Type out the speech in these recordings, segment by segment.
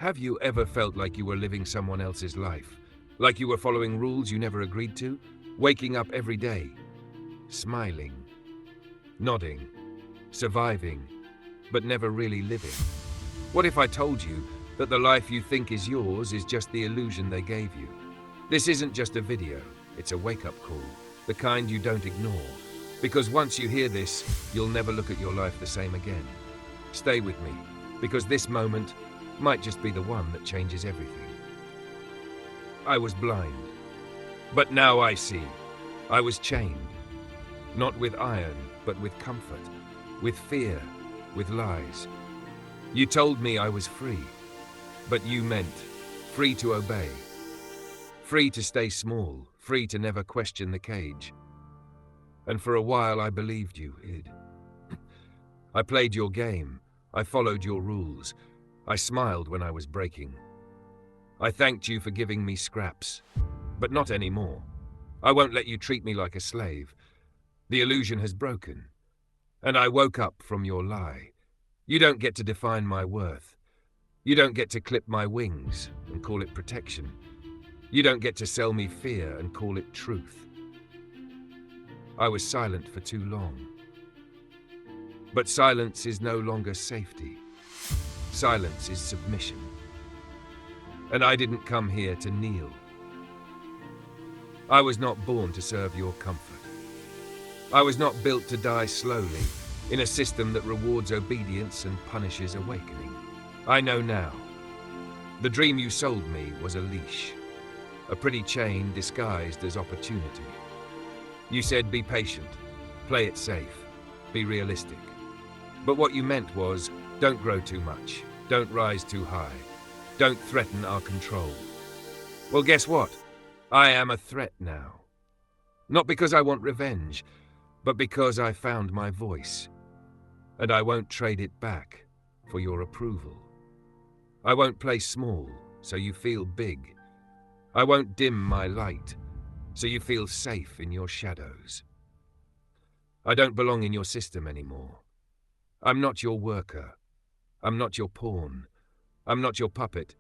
Have you ever felt like you were living someone else's life? Like you were following rules you never agreed to? Waking up every day, smiling, nodding, surviving, but never really living? What if I told you that the life you think is yours is just the illusion they gave you? This isn't just a video, it's a wake-up call, the kind you don't ignore. Because once you hear this, you'll never look at your life the same again. Stay with me, because this moment might just be the one that changes everything. I was blind, but now I see. I was chained, not with iron, but with comfort, with fear, with lies. You told me I was free, but you meant free to obey, free to stay small, free to never question the cage. And for a while I believed you, Id. I played your game, I followed your rules, I smiled when I was breaking. I thanked you for giving me scraps, but not anymore. I won't let you treat me like a slave. The illusion has broken, and I woke up from your lie. You don't get to define my worth. You don't get to clip my wings and call it protection. You don't get to sell me fear and call it truth. I was silent for too long. But silence is no longer safety. Silence is submission. And I didn't come here to kneel. I was not born to serve your comfort. I was not built to die slowly in a system that rewards obedience and punishes awakening. I know now. The dream you sold me was a leash, a pretty chain disguised as opportunity. You said be patient, play it safe, be realistic. But what you meant was, don't grow too much, don't rise too high, don't threaten our control. Well, guess what? I am a threat now. Not because I want revenge, but because I found my voice. And I won't trade it back for your approval. I won't play small, so you feel big. I won't dim my light, so you feel safe in your shadows. I don't belong in your system anymore. I'm not your worker. I'm not your pawn. I'm not your puppet.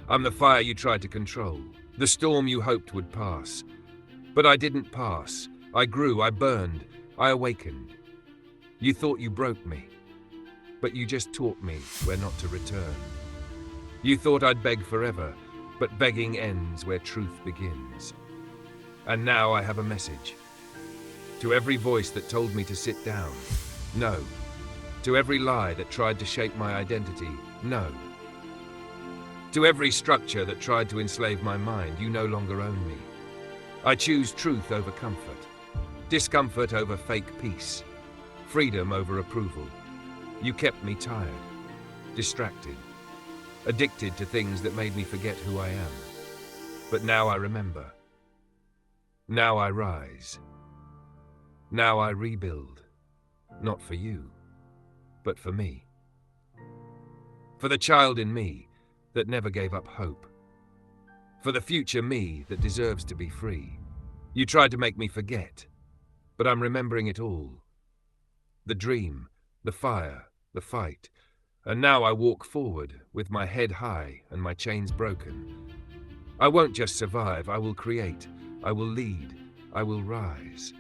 I'm the fire you tried to control, the storm you hoped would pass. But I didn't pass. I grew, I burned, I awakened. You thought you broke me, but you just taught me where not to return. You thought I'd beg forever, but begging ends where truth begins. And now I have a message. To every voice that told me to sit down, no. To every lie that tried to shape my identity, no. To every structure that tried to enslave my mind, you no longer own me. I choose truth over comfort, discomfort over fake peace, freedom over approval. You kept me tired, distracted, addicted to things that made me forget who I am. But now I remember. Now I rise. Now I rebuild, not for you, but for me. For the child in me that never gave up hope. For the future me that deserves to be free. You tried to make me forget, but I'm remembering it all. The dream, the fire, the fight. And now I walk forward with my head high and my chains broken. I won't just survive, I will create, I will lead, I will rise.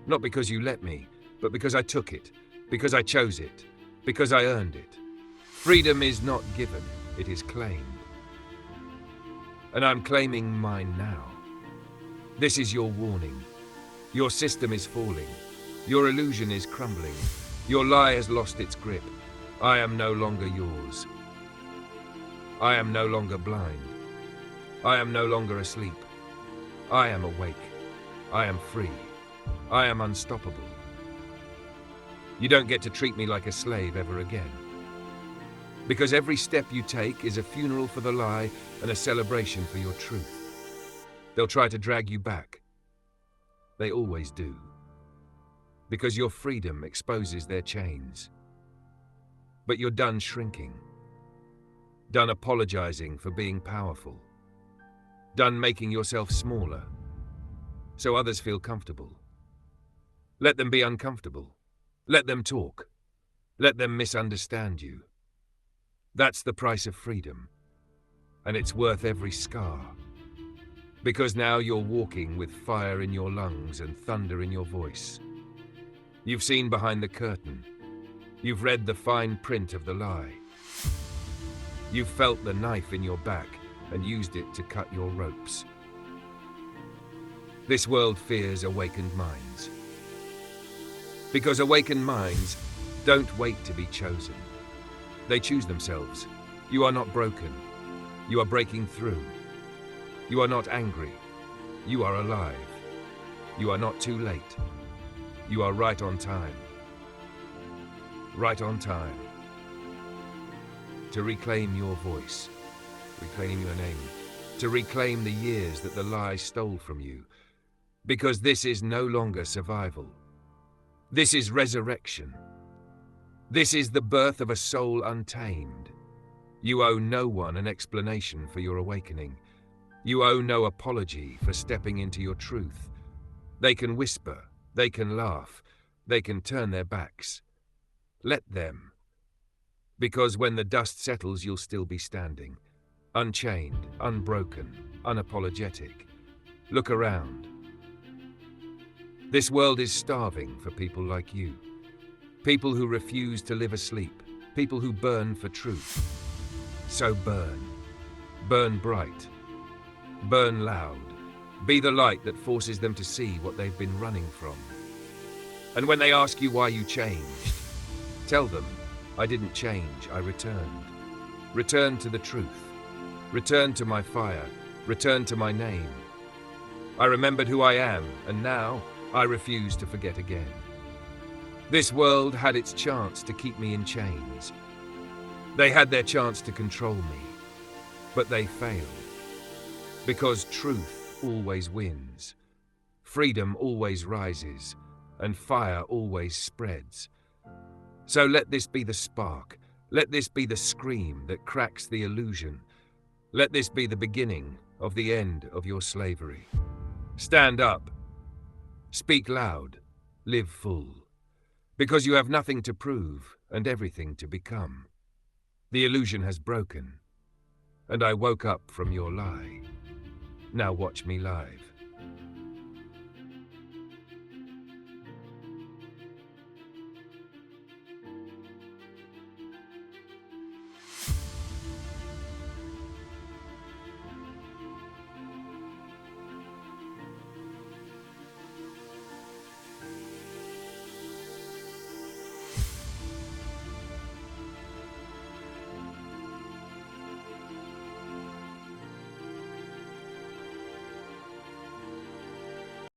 Not because you let me, but because I took it, because I chose it, because I earned it. Freedom is not given, it is claimed. And I'm claiming mine now. This is your warning. Your system is falling. Your illusion is crumbling. Your lie has lost its grip. I am no longer yours. I am no longer blind. I am no longer asleep. I am awake. I am free. I am unstoppable. You don't get to treat me like a slave ever again. Because every step you take is a funeral for the lie and a celebration for your truth. They'll try to drag you back. They always do. Because your freedom exposes their chains. But you're done shrinking. Done apologizing for being powerful. Done making yourself smaller, so others feel comfortable. Let them be uncomfortable. Let them talk. Let them misunderstand you. That's the price of freedom, and it's worth every scar. Because now you're walking with fire in your lungs and thunder in your voice. You've seen behind the curtain. You've read the fine print of the lie. You've felt the knife in your back and used it to cut your ropes. This world fears awakened minds. Because awakened minds don't wait to be chosen. They choose themselves. You are not broken. You are breaking through. You are not angry. You are alive. You are not too late. You are right on time. Right on time. To reclaim your voice, reclaim your name, to reclaim the years that the lie stole from you. Because this is no longer survival. This is resurrection. This is the birth of a soul untamed. You owe no one an explanation for your awakening. You owe no apology for stepping into your truth. They can whisper, they can laugh, they can turn their backs. Let them. Because when the dust settles, you'll still be standing. Unchained, unbroken, unapologetic. Look around. This world is starving for people like you. People who refuse to live asleep. People who burn for truth. So burn. Burn bright. Burn loud. Be the light that forces them to see what they've been running from. And when they ask you why you changed, tell them, I didn't change, I returned. Returned to the truth. Returned to my fire. Returned to my name. I remembered who I am, and now I refuse to forget again. This world had its chance to keep me in chains. They had their chance to control me, but they failed. Because truth always wins. Freedom always rises, and fire always spreads. So let this be the spark. Let this be the scream that cracks the illusion. Let this be the beginning of the end of your slavery. Stand up. Speak loud. Live full. Because you have nothing to prove and everything to become. The illusion has broken, and I woke up from your lie. Now watch me live.